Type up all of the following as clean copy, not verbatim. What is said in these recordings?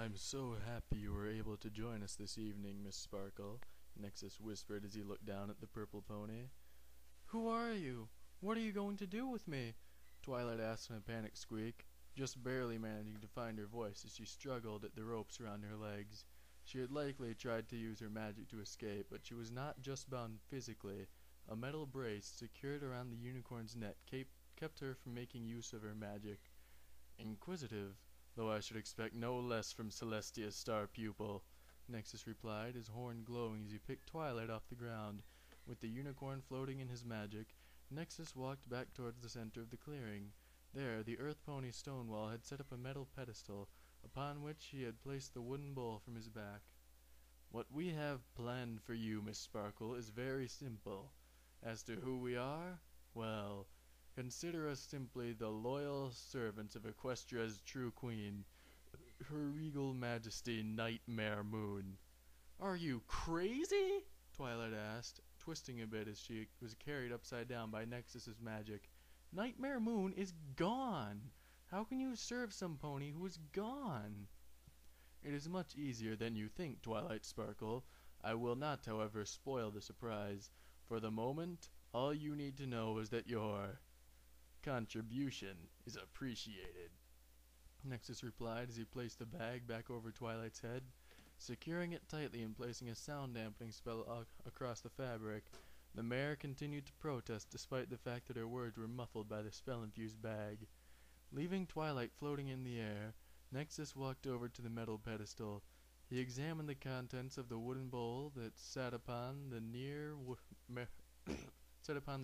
"I'm so happy you were able to join us this evening, Miss Sparkle," Nexus whispered as he looked down at the purple pony. "Who are you? What are you going to do with me?" Twilight asked in a panicked squeak, just barely managing to find her voice as she struggled at the ropes around her legs. She had likely tried to use her magic to escape, but she was not just bound physically. A metal brace secured around the unicorn's neck kept her from making use of her magic. "Inquisitive, though I should expect no less from Celestia's star pupil," Nexus replied, his horn glowing as he picked Twilight off the ground. With the unicorn floating in his magic, Nexus walked back towards the center of the clearing. There, the earth pony Stonewall had set up a metal pedestal, upon which he had placed the wooden bowl from his back. "What we have planned for you, Miss Sparkle, is very simple. As to who we are, well, consider us simply the loyal servants of Equestria's true queen, Her Regal Majesty Nightmare Moon." "Are you crazy?" Twilight asked, twisting a bit as she was carried upside down by Nexus's magic. "Nightmare Moon is gone! How can you serve some pony who is gone?" "It is much easier than you think, Twilight Sparkle. I will not, however, spoil the surprise. For the moment, all you need to know is that your contribution is appreciated," Nexus replied as he placed the bag back over Twilight's head. Securing it tightly and placing a sound-dampening spell across the fabric, the mare continued to protest despite the fact that her words were muffled by the spell-infused bag. Leaving Twilight floating in the air, Nexus walked over to the metal pedestal. He examined the contents of the wooden bowl that sat upon the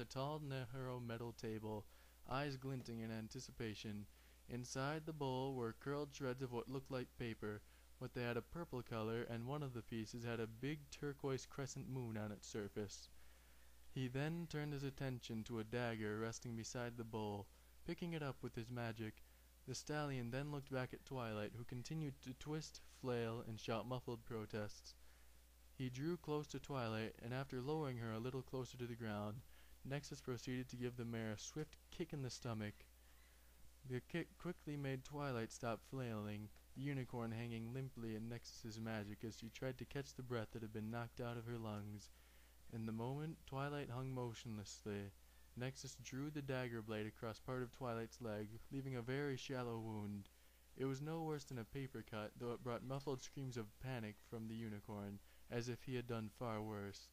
tall, narrow metal table, eyes glinting in anticipation. Inside the bowl were curled shreds of what looked like paper, but they had a purple color, and one of the pieces had a big turquoise crescent moon on its surface. He then turned his attention to a dagger resting beside the bowl. Picking it up with his magic, the stallion then looked back at Twilight, who continued to twist, flail, and shout muffled protests. He drew close to Twilight, and after lowering her a little closer to the ground, Nexus proceeded to give the mare a swift kick in the stomach. The kick quickly made Twilight stop flailing, the unicorn hanging limply in Nexus's magic as she tried to catch the breath that had been knocked out of her lungs. In the moment Twilight hung motionlessly, Nexus drew the dagger blade across part of Twilight's leg, leaving a very shallow wound. It was no worse than a paper cut, though it brought muffled screams of panic from the unicorn, as if he had done far worse.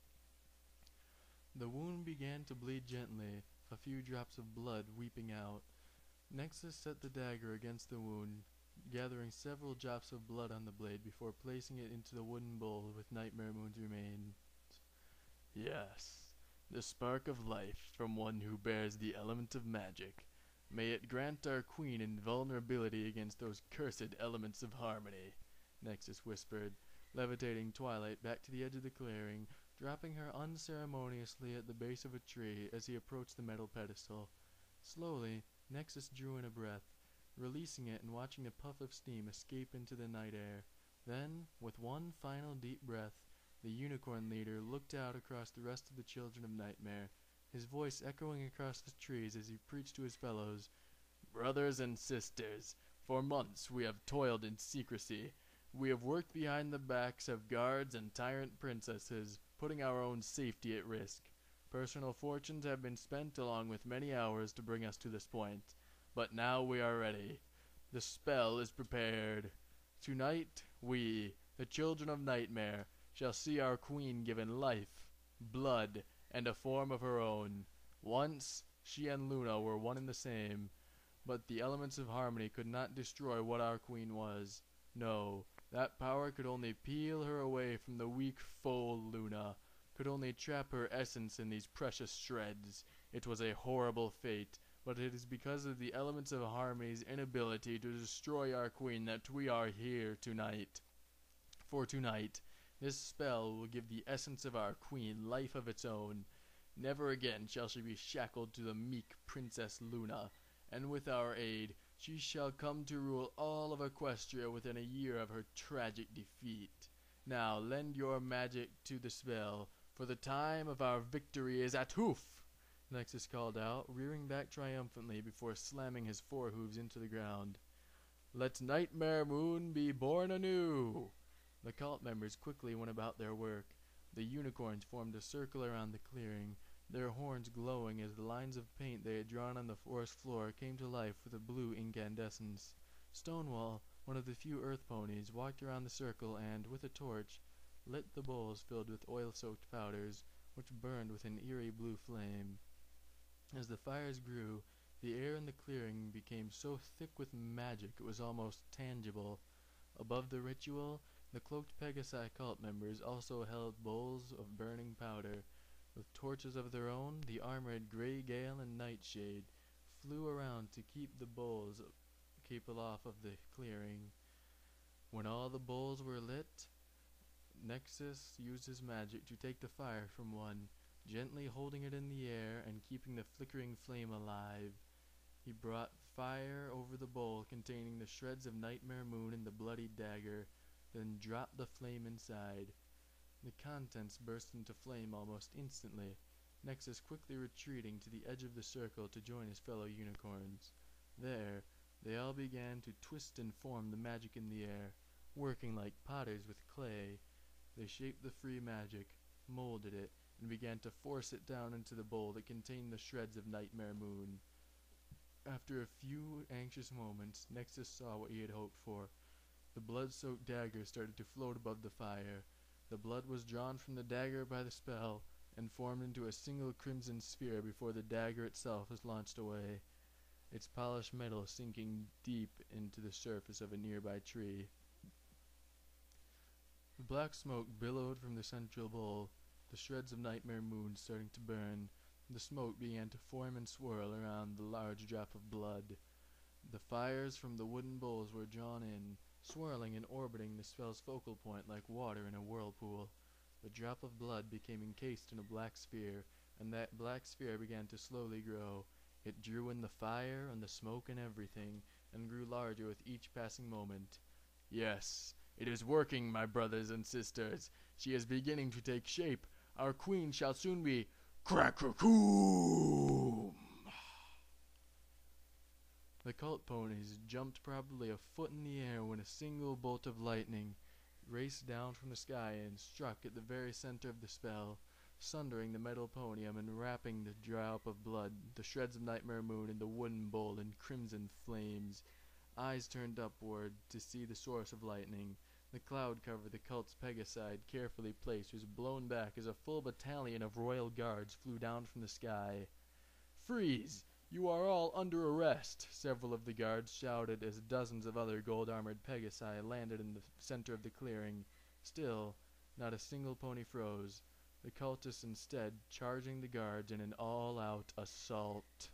The wound began to bleed gently, a few drops of blood weeping out. Nexus set the dagger against the wound, gathering several drops of blood on the blade before placing it into the wooden bowl with Nightmare Moon's remains. "Yes, the spark of life from one who bears the element of magic. May it grant our queen invulnerability against those cursed elements of harmony," Nexus whispered, levitating Twilight back to the edge of the clearing, dropping her unceremoniously at the base of a tree as he approached the metal pedestal. Slowly, Nexus drew in a breath, releasing it and watching a puff of steam escape into the night air. Then, with one final deep breath, the unicorn leader looked out across the rest of the children of Nightmare, his voice echoing across the trees as he preached to his fellows. "Brothers and sisters, for months we have toiled in secrecy. We have worked behind the backs of guards and tyrant princesses, putting our own safety at risk. Personal fortunes have been spent along with many hours to bring us to this point. But now we are ready. The spell is prepared. Tonight we, the children of Nightmare, shall see our queen given life, blood, and a form of her own. Once, she and Luna were one and the same, but the elements of harmony could not destroy what our queen was. No, that power could only peel her away from the weak foe Luna, could only trap her essence in these precious shreds. It was a horrible fate, but it is because of the elements of harmony's inability to destroy our queen that we are here tonight. For tonight, this spell will give the essence of our queen life of its own. Never again shall she be shackled to the meek Princess Luna, and with our aid, she shall come to rule all of Equestria within a year of her tragic defeat. Now lend your magic to the spell, for the time of our victory is at hoof!" Nexus called out, rearing back triumphantly before slamming his forehoofs into the ground. Let Nightmare Moon be born anew! The cult members quickly went about their work. The unicorns formed a circle around the clearing, their horns glowing as the lines of paint they had drawn on the forest floor came to life with a blue incandescence. Stonewall, one of the few earth ponies, walked around the circle and, with a torch, lit the bowls filled with oil-soaked powders, which burned with an eerie blue flame. As the fires grew, the air in the clearing became so thick with magic it was almost tangible. Above the ritual, the cloaked Pegasi cult members also held bowls of burning powder. With torches of their own, the armored Grey Gale and Nightshade flew around to keep the bowls off of the clearing. When all the bowls were lit, Nexus used his magic to take the fire from one, gently holding it in the air and keeping the flickering flame alive. He brought fire over the bowl containing the shreds of Nightmare Moon and the bloody dagger, then dropped the flame inside. The contents burst into flame almost instantly, Nexus quickly retreating to the edge of the circle to join his fellow unicorns. There, they all began to twist and form the magic in the air, working like potters with clay. They shaped the free magic, molded it, and began to force it down into the bowl that contained the shreds of Nightmare Moon. After a few anxious moments, Nexus saw what he had hoped for. The blood-soaked dagger started to float above the fire. The blood was drawn from the dagger by the spell, and formed into a single crimson sphere before the dagger itself was launched away, its polished metal sinking deep into the surface of a nearby tree. The black smoke billowed from the central bowl, the shreds of Nightmare Moon starting to burn. The smoke began to form and swirl around the large drop of blood. The fires from the wooden bowls were drawn in, swirling and orbiting the spell's focal point like water in a whirlpool. The drop of blood became encased in a black sphere, and that black sphere began to slowly grow. It drew in the fire and the smoke and everything, and grew larger with each passing moment. Yes, it is working, my brothers and sisters. She is beginning to take shape. Our queen shall soon be Crack-a-coom! The cult ponies jumped probably a foot in the air when a single bolt of lightning raced down from the sky and struck at the very center of the spell, sundering the metal ponium and wrapping the drop of blood, the shreds of Nightmare Moon, and the wooden bowl in crimson flames. Eyes turned upward to see the source of lightning. The cloud cover the cult's Pegasi carefully placed was blown back as a full battalion of royal guards flew down from the sky. "Freeze! You are all under arrest!" several of the guards shouted as dozens of other gold-armored Pegasi landed in the center of the clearing. Still, not a single pony froze, the cultists instead charging the guards in an all-out assault.